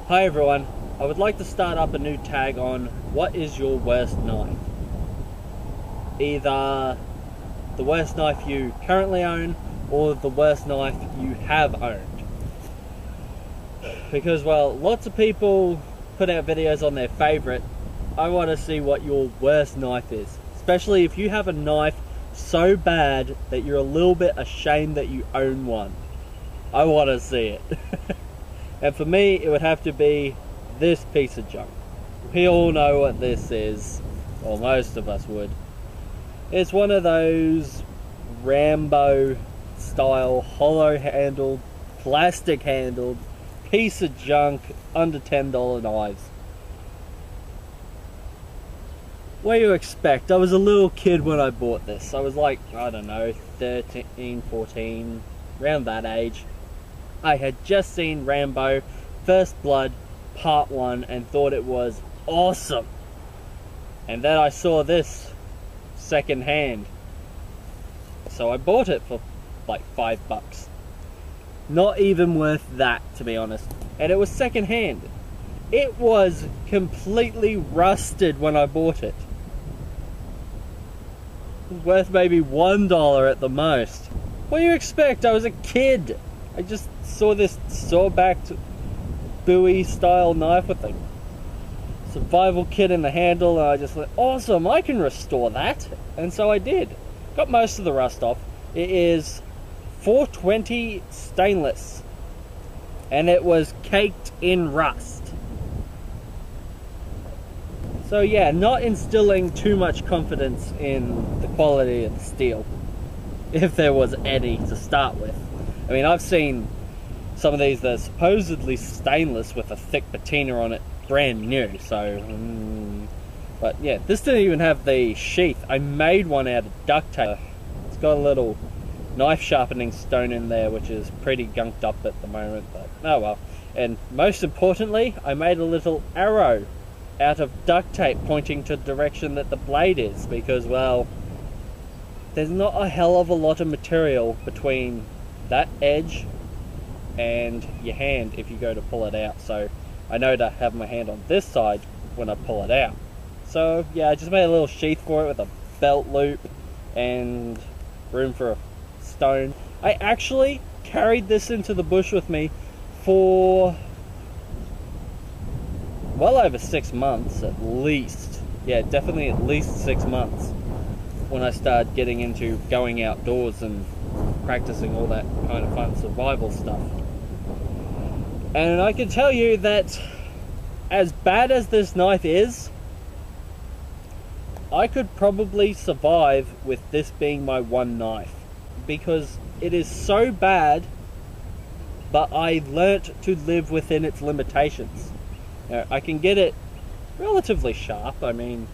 Hi everyone, I would like to start up a new tag on what is your worst knife. Either the worst knife you currently own or the worst knife you have owned. Because, well, lots of people put out videos on their favourite. I want to see what your worst knife is. Especially if you have a knife so bad that you're a little bit ashamed that you own one. I want to see it. And for me, it would have to be this piece of junk. We all know what this is, or most of us would. It's one of those Rambo style, hollow handled, plastic handled, piece of junk, under $10 knives. What do you expect? I was a little kid when I bought this. I was like, I don't know, 13, 14, around that age. I had just seen Rambo First Blood Part 1 and thought it was awesome. And then I saw this second hand. So I bought it for like $5. Not even worth that, to be honest. And it was second hand. It was completely rusted when I bought it. It was worth maybe $1 at the most. What do you expect? I was a kid. I just saw this saw-backed Bowie style knife with a survival kit in the handle, and I just went, awesome, I can restore that. And so I did. Got most of the rust off. It is 420 stainless, and it was caked in rust. So yeah, not instilling too much confidence in the quality of the steel, if there was any to start with. I mean, I've seen some of these that are supposedly stainless with a thick patina on it, brand new, so... But yeah, this didn't even have the sheath. I made one out of duct tape. It's got a little knife sharpening stone in there, which is pretty gunked up at the moment, but oh well. And most importantly, I made a little arrow out of duct tape pointing to the direction that the blade is, because, well, there's not a hell of a lot of material between that edge and your hand if you go to pull it out, so I know to have my hand on this side when I pull it out. So yeah, I just made a little sheath for it with a belt loop and room for a stone. I actually carried this into the bush with me for well over 6 months at least. Yeah, definitely at least 6 months, when I started getting into going outdoors and practicing all that kind of fun survival stuff. And I can tell you that as bad as this knife is, I could probably survive with this being my one knife, because it is so bad, but I learnt to live within its limitations. You know, I can get it relatively sharp. I mean,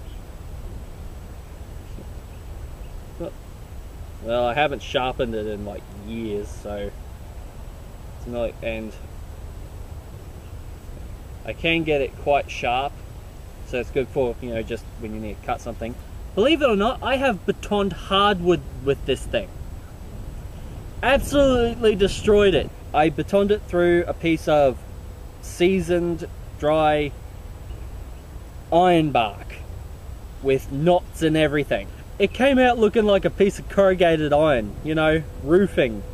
well, I haven't sharpened it in like years, so it's not, and I can get it quite sharp, so it's good for, you know, just when you need to cut something. Believe it or not, I have batoned hardwood with this thing. Absolutely destroyed it. I batoned it through a piece of seasoned, dry iron bark with knots and everything. It came out looking like a piece of corrugated iron, you know, roofing.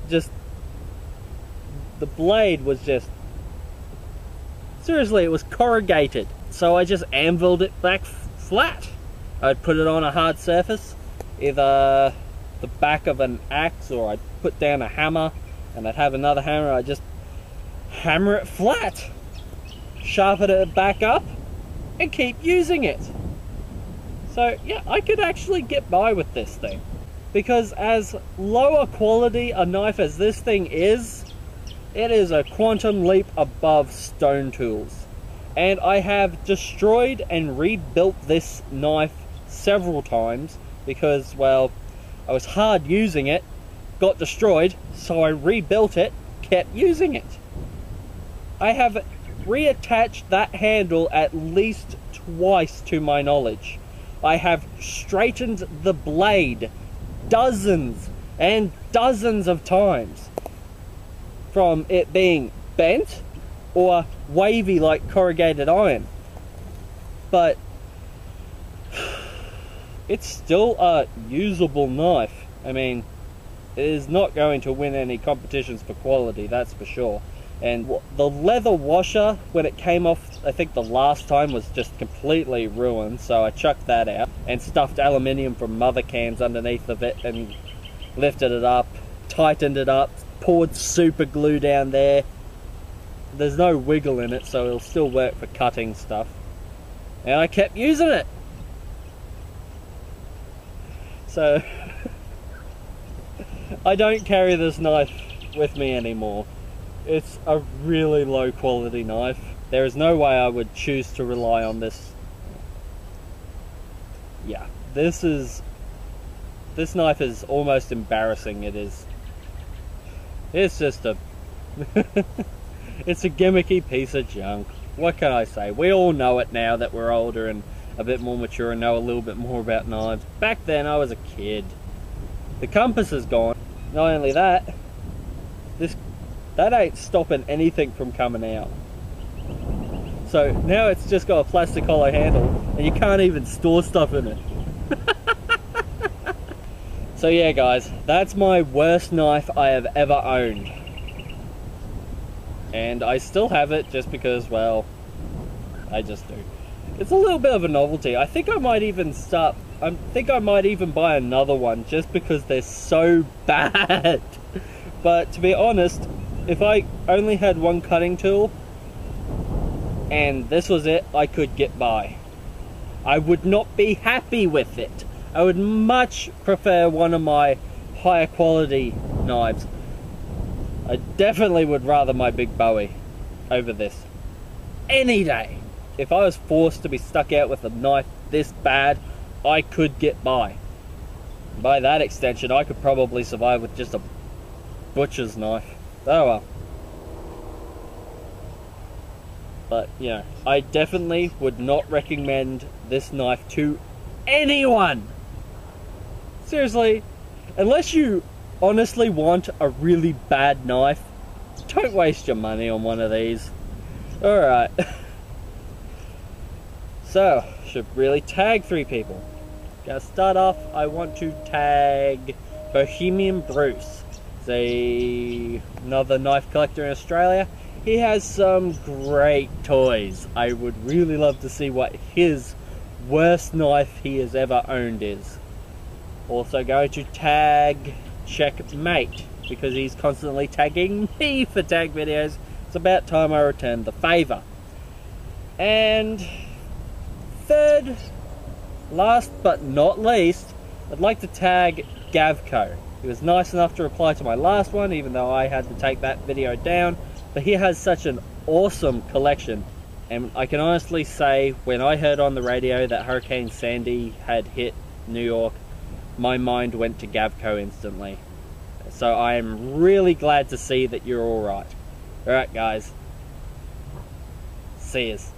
Just, the blade was just, seriously, it was corrugated. So I just anviled it back flat. I'd put it on a hard surface, either the back of an axe, or I'd put down a hammer, and I'd have another hammer. I'd just hammer it flat, sharpen it back up, and keep using it. So yeah, I could actually get by with this thing, because as lower quality a knife as this thing is, it is a quantum leap above stone tools. And I have destroyed and rebuilt this knife several times because, well, I was hard using it, got destroyed, so I rebuilt it, kept using it. I have reattached that handle at least twice to my knowledge. I have straightened the blade dozens and dozens of times, from it being bent or wavy like corrugated iron. But it's still a usable knife. I mean, it is not going to win any competitions for quality, that's for sure. And the leather washer, when it came off, I think the last time, was just completely ruined, so I chucked that out and stuffed aluminium from mother cans underneath of it and lifted it up, tightened it up, poured super glue down there. There's no wiggle in it, so it'll still work for cutting stuff. And I kept using it. So I don't carry this knife with me anymore. It's a really low quality knife. There is no way I would choose to rely on this. Yeah, this knife is almost embarrassing. It's just a it's a gimmicky piece of junk. What can I say? We all know it now that we're older and a bit more mature and know a little bit more about knives. Back then I was a kid. The compass is gone. Not only that, that ain't stopping anything from coming out. So now it's just got a plastic hollow handle and you can't even store stuff in it. So yeah guys, that's my worst knife I have ever owned. And I still have it just because, well, I just do. It's a little bit of a novelty. I think I might even buy another one just because they're so bad. But to be honest, if I only had one cutting tool and this was it, I could get by. I would not be happy with it. I would much prefer one of my higher quality knives. I definitely would rather my Big Bowie over this any day. If I was forced to be stuck out with a knife this bad, I could get by. By that extension, I could probably survive with just a butcher's knife. Oh well. But, you know, I definitely would not recommend this knife to anyone. Seriously, unless you honestly want a really bad knife, don't waste your money on one of these. Alright. So, should really tag 3 people. Gonna start off, I want to tag Bohemian Bruce. He's another knife collector in Australia. He has some great toys. I would really love to see what his worst knife he has ever owned is. Also going to tag Checkmate, because he's constantly tagging me for tag videos. It's about time I returned the favour. And third, last but not least, I'd like to tag Gavco. He was nice enough to reply to my last one, even though I had to take that video down. But he has such an awesome collection. And I can honestly say, when I heard on the radio that Hurricane Sandy had hit New York, my mind went to Gavco instantly. So I am really glad to see that you're alright. Alright guys, see yous.